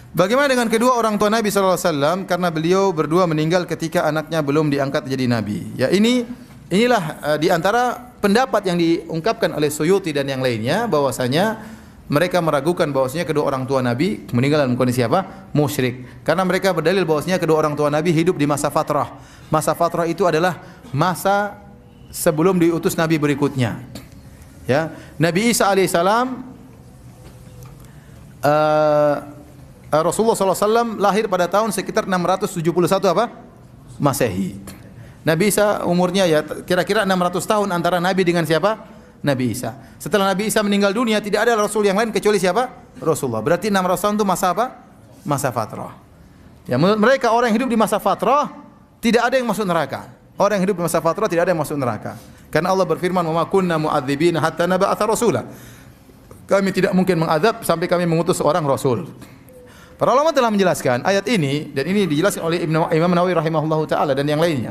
Bagaimana dengan kedua orang tua Nabi sallallahu alaihi wasallam karena beliau berdua meninggal ketika anaknya belum diangkat jadi nabi. Ya inilah di antara pendapat yang diungkapkan oleh Suyuti dan yang lainnya bahwasanya mereka meragukan bahwasanya kedua orang tua Nabi meninggal dalam kondisi apa? Musyrik. Karena mereka berdalil bahwasanya kedua orang tua Nabi hidup di masa fatrah. Masa fatrah itu adalah masa sebelum diutus nabi berikutnya. Ya, Nabi Isa alaihissalam Rasulullah SAW lahir pada tahun sekitar 671 apa? Masehi. Nabi Isa umurnya ya kira-kira 600 tahun antara Nabi dengan siapa? Nabi Isa. Setelah Nabi Isa meninggal dunia tidak ada Rasul yang lain kecuali siapa? Rasulullah. Berarti 600 tahun itu masa apa? Masa fatrah. Ya, menurut mereka orang yang hidup di masa fatrah tidak ada yang masuk neraka. Orang yang hidup di masa fatrah tidak ada yang masuk neraka. Karena Allah berfirman, "Wa ma kunna mu'adzibina hatta nab'atsa rasula." Kami tidak mungkin mengazab sampai kami mengutus seorang rasul. Para ulama telah menjelaskan ayat ini dan ini dijelaskan oleh Imam Nawawi rahimahullahu taala dan yang lainnya.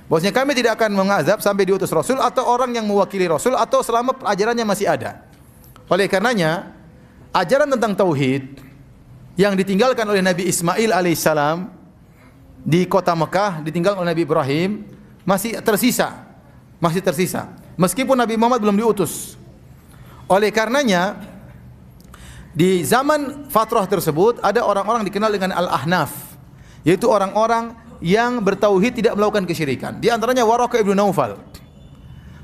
Bahwasanya kami tidak akan mengazab sampai diutus rasul atau orang yang mewakili rasul atau selama ajarannya masih ada. Oleh karenanya, ajaran tentang tauhid yang ditinggalkan oleh Nabi Ismail alaihissalam di kota Mekah ditinggalkan oleh Nabi Ibrahim masih tersisa. Meskipun Nabi Muhammad belum diutus. Oleh karenanya di zaman fatrah tersebut ada orang-orang dikenal dengan Al-Ahnaf, yaitu orang-orang yang bertauhid tidak melakukan kesyirikan. Di antaranya Waraqah ibn Naufal.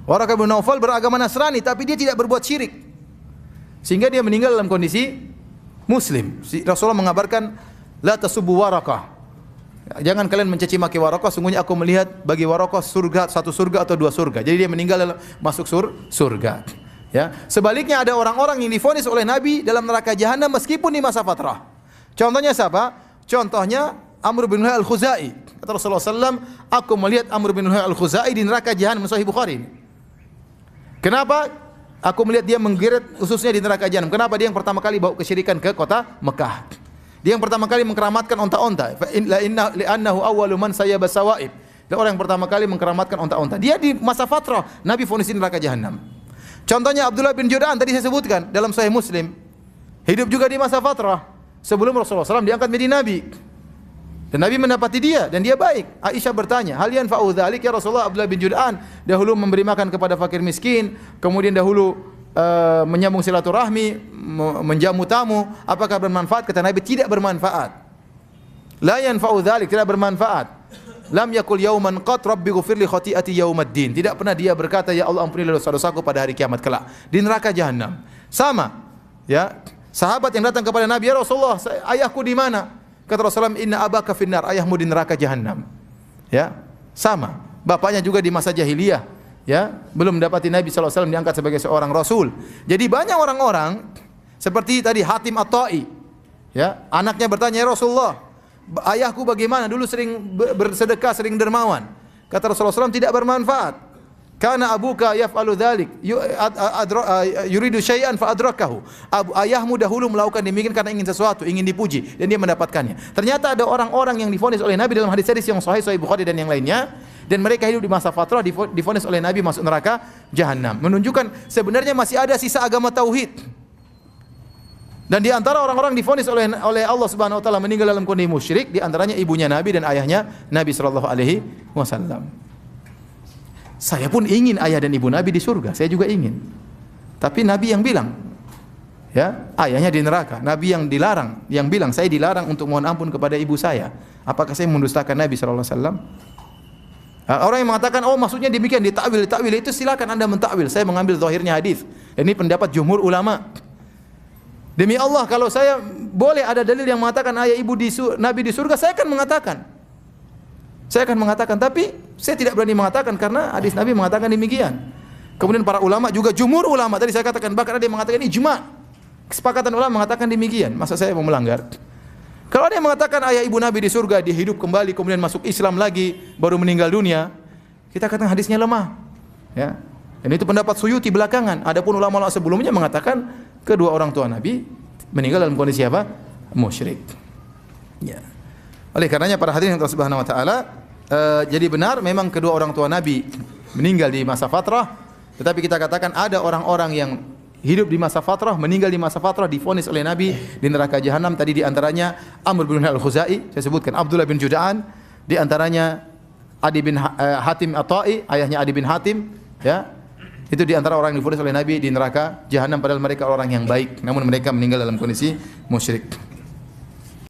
Waraqah ibn Naufal beragama Nasrani tapi dia tidak berbuat syirik. Sehingga dia meninggal dalam kondisi muslim. Rasulullah mengabarkan la tasubbu Waraqah. Jangan kalian mencaci maki Waraqah, sungguhnya aku melihat bagi Waraqah surga, satu surga atau dua surga. Jadi dia meninggal masuk surga. Ya, sebaliknya ada orang-orang yang divonis oleh Nabi dalam neraka jahanam meskipun di masa fatrah. Contohnya siapa? Contohnya Amr bin Luhai al-Khuzai. Kata Rasulullah SAW, aku melihat Amr bin Luhai al-Khuzai di neraka jahanam. Sahih Bukhari. Kenapa? Aku melihat dia menggeret ususnya di neraka jahanam. Kenapa? Dia yang pertama kali bawa kesyirikan ke kota Mekah. Dia yang pertama kali mengkeramatkan onta-onta. Li'annahu awwalu man sayyaba sawaib. Dia orang yang pertama kali mengkeramatkan onta-onta. Dia di masa fatrah, Nabi vonis di neraka jahanam. Contohnya Abdullah bin Jud'an tadi saya sebutkan dalam Sahih Muslim. Hidup juga di masa fatrah sebelum Rasulullah SAW diangkat menjadi nabi. Dan Nabi mendapati dia dan dia baik. Aisyah bertanya, "Hal yanfa'u dzalik ya Rasulullah?" Abdullah bin Jud'an dahulu memberi makan kepada fakir miskin, kemudian dahulu menyambung silaturahmi, menjamu tamu, apakah bermanfaat? Kata Nabi, tidak bermanfaat. La yanfa'u dzalik, tidak bermanfaat. Lam yakul yauman qat rabbi ghfirli khati'ati yaumaddin. Tidak pernah dia berkata, ya Allah ampunilah dosa-dosaku pada hari kiamat kelak di neraka jahanam. Sama, ya. Sahabat yang datang kepada Nabi, ya Rasulullah, ayahku di mana? Kata Rasulullah, inna abaka finnar, ayahmu di neraka jahanam. Ya, sama. Bapaknya juga di masa jahiliyah, ya, belum mendapati Nabi SAW diangkat sebagai seorang rasul. Jadi banyak orang-orang seperti tadi Hatim At-Tai, ya, anaknya bertanya, ya Rasulullah, ayahku bagaimana? Dulu sering bersedekah, sering dermawan. Kata Rasulullah SAW, tidak bermanfaat. Karena abuka yaf'alu dzalik, yuridu syai'an fa adrakahu. Ayahmu dahulu melakukan demikian karena ingin sesuatu, ingin dipuji dan dia mendapatkannya. Ternyata ada orang-orang yang divonis oleh Nabi dalam hadis-hadis yang sahih Bukhari dan yang lainnya, dan mereka hidup di masa fatrah divonis oleh Nabi masuk neraka jahanam. Menunjukkan sebenarnya masih ada sisa agama tauhid. Dan di antara orang-orang divonis oleh Allah Subhanahu wa taala meninggal dalam kondisi musyrik, di antaranya ibunya Nabi dan ayahnya Nabi sallallahu alaihi wasallam. Saya pun ingin ayah dan ibu Nabi di surga, saya juga ingin. Tapi Nabi yang bilang, ya, ayahnya di neraka. Nabi yang dilarang, yang bilang saya dilarang untuk mohon ampun kepada ibu saya. Apakah saya mendustakan Nabi sallallahu alaihi wasallam? Orang yang mengatakan, oh maksudnya demikian, ditakwil itu silakan Anda mentakwil. Saya mengambil zahirnya hadis. Dan ini pendapat jumhur ulama. Demi Allah, kalau saya boleh ada dalil yang mengatakan ayah ibu Nabi di surga, saya akan mengatakan. Tapi saya tidak berani mengatakan karena hadis Nabi mengatakan demikian. Kemudian para ulama juga jumhur ulama, tadi saya katakan bahkan ada yang mengatakan ijma. Kesepakatan ulama mengatakan demikian. Masa saya mau melanggar? Kalau ada yang mengatakan ayah ibu Nabi di surga, dia hidup kembali kemudian masuk Islam lagi, baru meninggal dunia, kita katakan hadisnya lemah. Ya. Dan itu pendapat Suyuti belakangan. Adapun ulama-ulama sebelumnya mengatakan kedua orang tua Nabi meninggal dalam kondisi apa? Musyrik. Ya. Oleh karenanya para hadirin Allah Subhanahu wa taala, jadi benar memang kedua orang tua Nabi meninggal di masa fatrah, tetapi kita katakan ada orang-orang hidup di masa fatrah, meninggal di masa fatrah, divonis oleh Nabi di neraka jahanam. Tadi di antaranya Amr bin Al-Khuzai, saya sebutkan, Abdullah bin Juda'an, di antaranya Adi bin Hatim At-Tai, ayahnya Adi bin Hatim, ya. Itu di antara orang yang divonis oleh Nabi di neraka jahanam, padahal mereka orang yang baik, namun mereka meninggal dalam kondisi musyrik.